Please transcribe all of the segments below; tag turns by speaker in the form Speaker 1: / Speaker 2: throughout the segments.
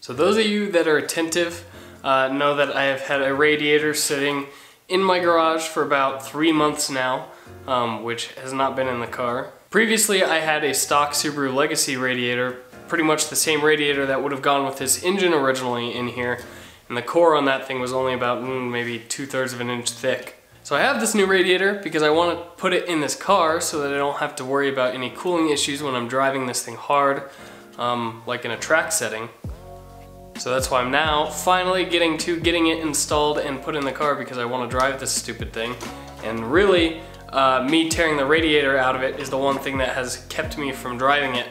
Speaker 1: So those of you that are attentive know that I have had a radiator sitting in my garage for about 3 months now, which has not been in the car. Previously I had a stock Subaru Legacy radiator, pretty much the same radiator that would have gone with this engine originally in here, and the core on that thing was only about maybe 2/3 of an inch thick. So I have this new radiator because I want to put it in this car so that I don't have to worry about any cooling issues when I'm driving this thing hard, like in a track setting. So that's why I'm now finally getting it installed and put in the car, because I want to drive this stupid thing. And really, me tearing the radiator out of it is the one thing that has kept me from driving it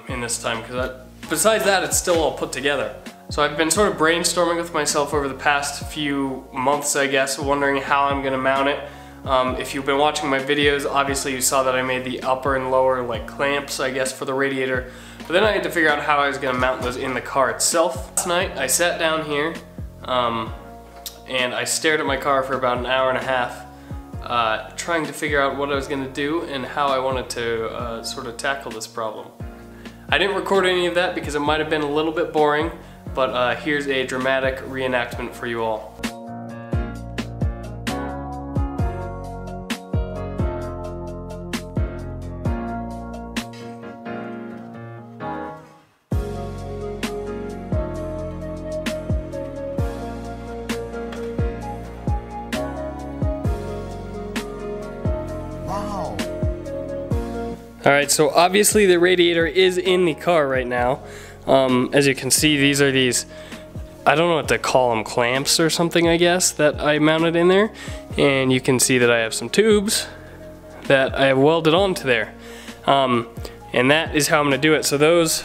Speaker 1: in this time, because besides that, it's still all put together. So I've been sort of brainstorming with myself over the past few months, I guess, wondering how I'm gonna mount it. If you've been watching my videos, obviously you saw that I made the upper and lower like clamps, I guess, for the radiator. But then I had to figure out how I was gonna mount those in the car itself. Last night I sat down here and I stared at my car for about an hour and a half, trying to figure out what I was gonna do and how I wanted to sort of tackle this problem. I didn't record any of that because it might have been a little bit boring, but here's a dramatic reenactment for you all. Alright, so obviously the radiator is in the car right now. As you can see, these are I don't know what to call them, clamps or something, I guess, that I mounted in there. And you can see that I have some tubes that I have welded onto there. And that is how I'm going to do it. So those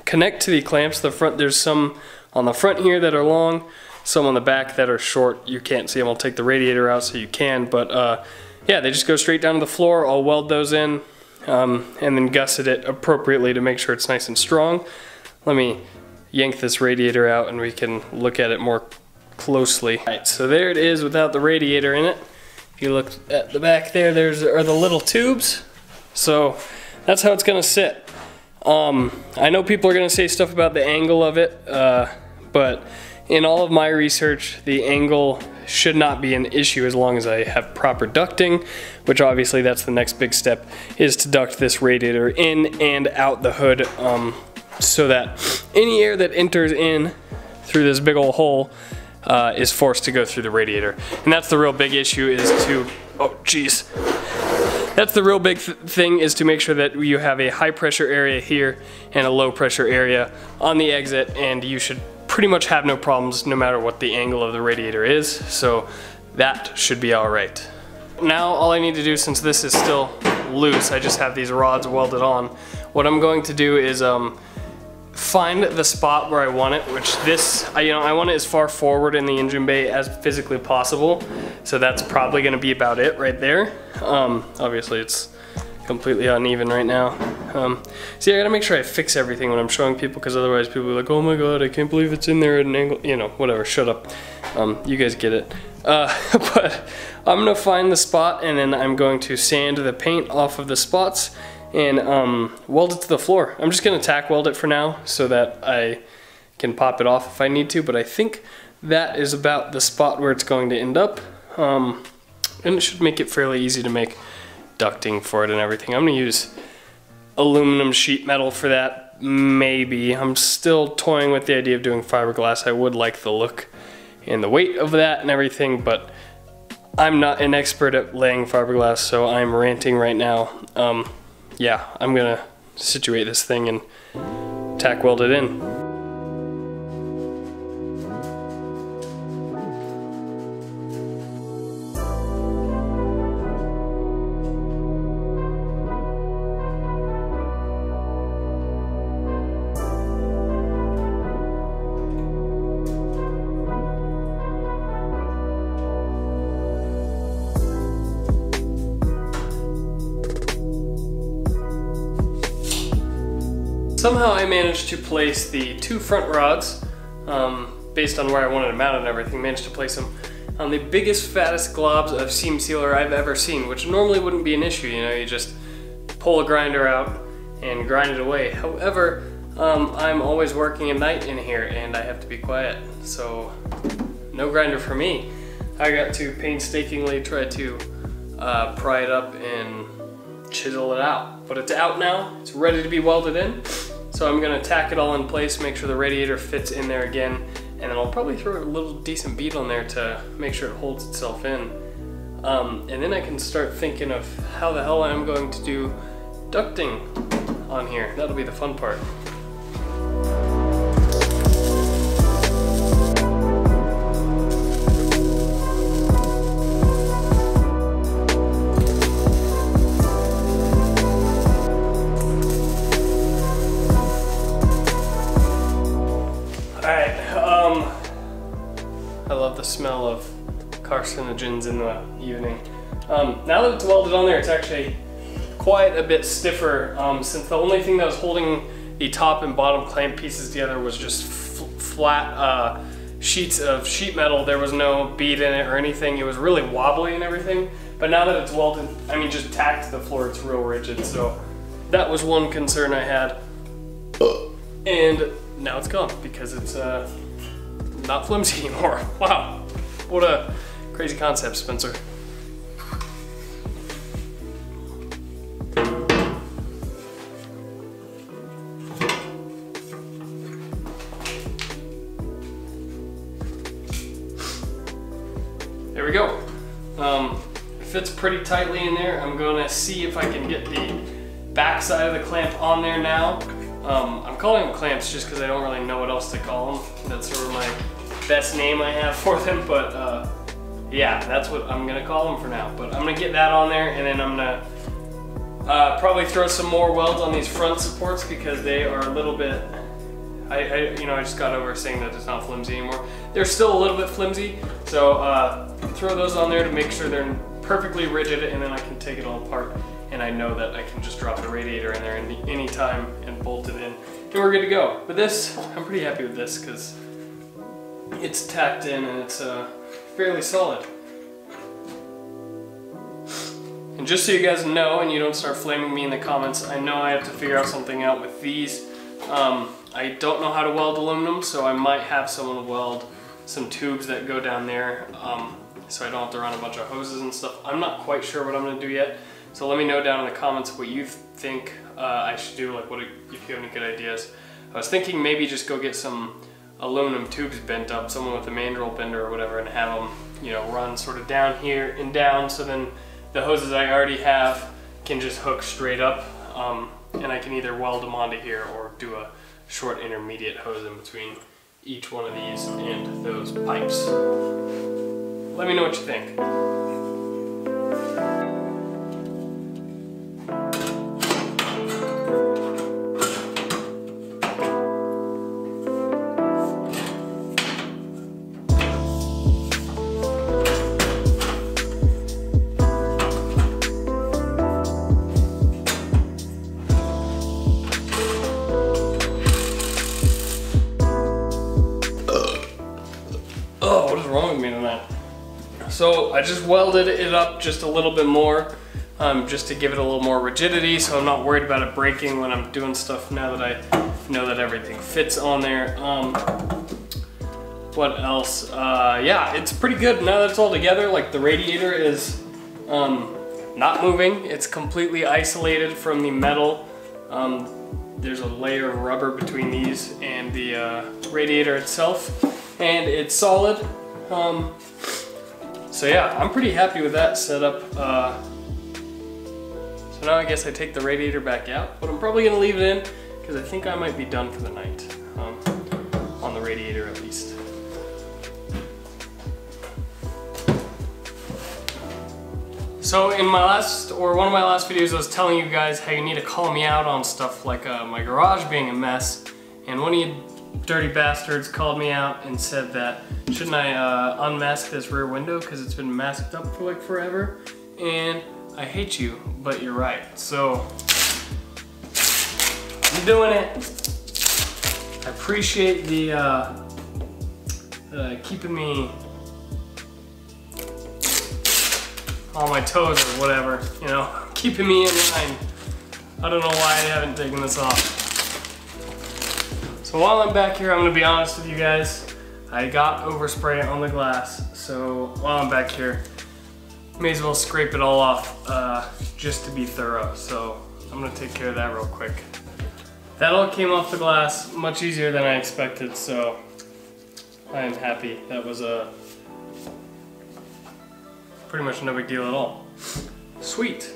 Speaker 1: connect to the clamps. There's some on the front here that are long, some on the back that are short. You can't see them. I'll take the radiator out so you can, but yeah, they just go straight down to the floor. I'll weld those in. And then gusset it appropriately to make sure it's nice and strong. Let me yank this radiator out and we can look at it more closely. Alright, so there it is without the radiator in it. If you look at the back there, are the little tubes. So that's how it's gonna sit. I know people are gonna say stuff about the angle of it, but in all of my research, the angle should not be an issue as long as I have proper ducting, which obviously that's the next big step, is to duct this radiator in and out the hood, so that any air that enters in through this big old hole is forced to go through the radiator. And that's the real big issue, is to, oh geez. That's the real big thing, is to make sure that you have a high pressure area here and a low pressure area on the exit, and you should pretty much have no problems no matter what the angle of the radiator is, so that should be alright. Now all I need to do, since this is still loose, I just have these rods welded on, what I'm going to do is find the spot where I want it, which I want it as far forward in the engine bay as physically possible, so that's probably going to be about it right there. Obviously it's completely uneven right now. See, I gotta make sure I fix everything when I'm showing people, because otherwise people are like, oh my god, I can't believe it's in there at an angle, you know, whatever, shut up. You guys get it. But I'm gonna find the spot, and then I'm going to sand the paint off of the spots and weld it to the floor. I'm just gonna tack weld it for now so that I can pop it off if I need to, but I think that is about the spot where it's going to end up. And it should make it fairly easy to make ducting for it and everything. I'm gonna use aluminum sheet metal for that, maybe. I'm still toying with the idea of doing fiberglass. I would like the look and the weight of that and everything, but I'm not an expert at laying fiberglass, so I'm ranting right now. Yeah, I'm gonna situate this thing and tack weld it in. Somehow I managed to place the two front rods, based on where I wanted to mount it and everything, managed to place them on the biggest, fattest globs of seam sealer I've ever seen, which normally wouldn't be an issue, you know, you just pull a grinder out and grind it away. However, I'm always working at night in here and I have to be quiet, so no grinder for me. I got to painstakingly try to pry it up and chisel it out. But it's out now, it's ready to be welded in. So I'm gonna tack it all in place, make sure the radiator fits in there again, and then I'll probably throw a little decent bead on there to make sure it holds itself in. And then I can start thinking of how the hell I'm going to do ducting on here. That'll be the fun part. I love the smell of carcinogens in the evening. Now that it's welded on there, it's actually quite a bit stiffer, since the only thing that was holding the top and bottom clamp pieces together was just flat sheets of sheet metal. There was no bead in it or anything. It was really wobbly and everything. But now that it's welded, I mean just tacked to the floor, it's real rigid. So that was one concern I had. And now it's gone because it's not flimsy anymore. Wow, what a crazy concept, Spencer. There we go. It fits pretty tightly in there. I'm gonna see if I can get the back side of the clamp on there now. I'm calling them clamps just because I don't really know what else to call them. That's sort of my best name I have for them, but yeah, that's what I'm gonna call them for now. But I'm gonna get that on there, and then I'm gonna probably throw some more welds on these front supports because they are a little bit, I just got over saying that it's not flimsy anymore. They're still a little bit flimsy, so throw those on there to make sure they're perfectly rigid, and then I can take it all apart, and I know that I can just drop the radiator in there any time and bolt it in, and we're good to go. But this, I'm pretty happy with this because it's tacked in and it's fairly solid. And just so you guys know, and you don't start flaming me in the comments, I know I have to figure out something out with these. I don't know how to weld aluminum, so I might have someone weld some tubes that go down there, so I don't have to run a bunch of hoses and stuff. I'm not quite sure what I'm gonna do yet, so let me know down in the comments what you think I should do, like if you have any good ideas. I was thinking maybe just go get some aluminum tubes bent up, someone with a mandrel bender or whatever, and have them, run sort of down here and down, so then the hoses I already have can just hook straight up, and I can either weld them onto here or do a short intermediate hose in between each one of these and those pipes. Let me know what you think. So I just welded it up just a little bit more, just to give it a little more rigidity, so I'm not worried about it breaking when I'm doing stuff now that I know that everything fits on there. What else? Yeah, it's pretty good now that it's all together. Like, the radiator is not moving. It's completely isolated from the metal. There's a layer of rubber between these and the radiator itself, and it's solid. So yeah, I'm pretty happy with that setup. So now I guess I take the radiator back out, but I'm probably gonna leave it in because I think I might be done for the night, on the radiator at least. So in my one of my last videos, I was telling you guys how you need to call me out on stuff like my garage being a mess, and one of you dirty bastards called me out and said that shouldn't I unmask this rear window because it's been masked up for like forever, and I hate you, but you're right. So I'm doing it. I appreciate the keeping me on my toes or whatever, keeping me in line. I don't know why I haven't taken this off. So while I'm back here, I'm gonna be honest with you guys. I got overspray on the glass, so while I'm back here, may as well scrape it all off just to be thorough. So I'm gonna take care of that real quick. That all came off the glass much easier than I expected, so I am happy. That was pretty much no big deal at all. Sweet.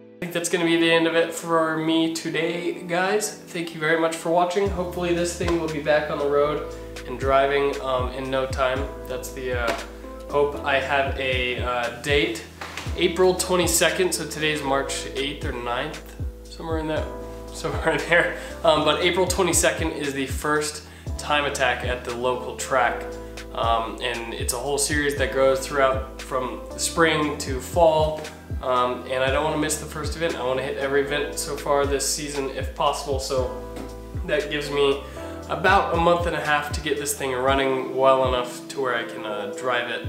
Speaker 1: I think that's going to be the end of it for me today, guys. Thank you very much for watching. Hopefully this thing will be back on the road and driving in no time. That's the hope. I have a date, April 22nd, so today's March 8th or 9th, somewhere in there. But April 22nd is the first time attack at the local track. And it's a whole series that goes throughout from spring to fall. And I don't want to miss the first event. I want to hit every event so far this season if possible, so that gives me about a month and a half to get this thing running well enough to where I can drive it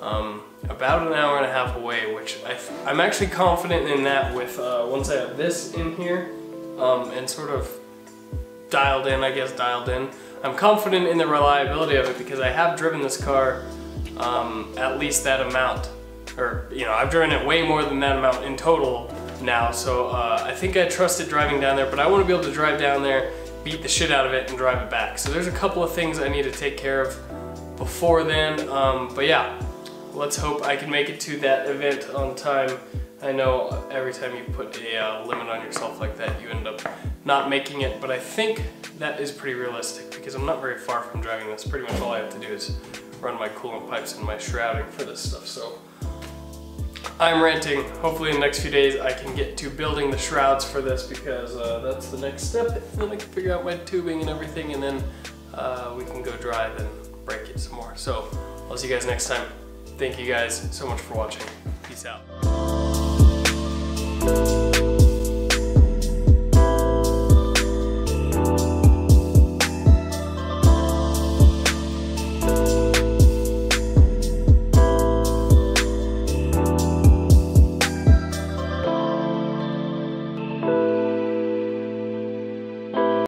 Speaker 1: about an hour and a half away, which I'm actually confident in that with once I have this in here and sort of dialed in, I'm confident in the reliability of it because I have driven this car at least that amount. Or, you know, I've driven it way more than that amount in total now, so I think I trusted driving down there, but I want to be able to drive down there, beat the shit out of it, and drive it back. So there's a couple of things I need to take care of before then, but yeah, let's hope I can make it to that event on time. I know every time you put a limit on yourself like that, you end up not making it, but I think that is pretty realistic because I'm not very far from driving this. Pretty much all I have to do is run my coolant pipes and my shrouding for this stuff, so. I'm ranting. Hopefully in the next few days I can get to building the shrouds for this because that's the next step. Then I can figure out my tubing and everything, and then we can go drive and break it some more. So I'll see you guys next time. Thank you guys so much for watching. Peace out.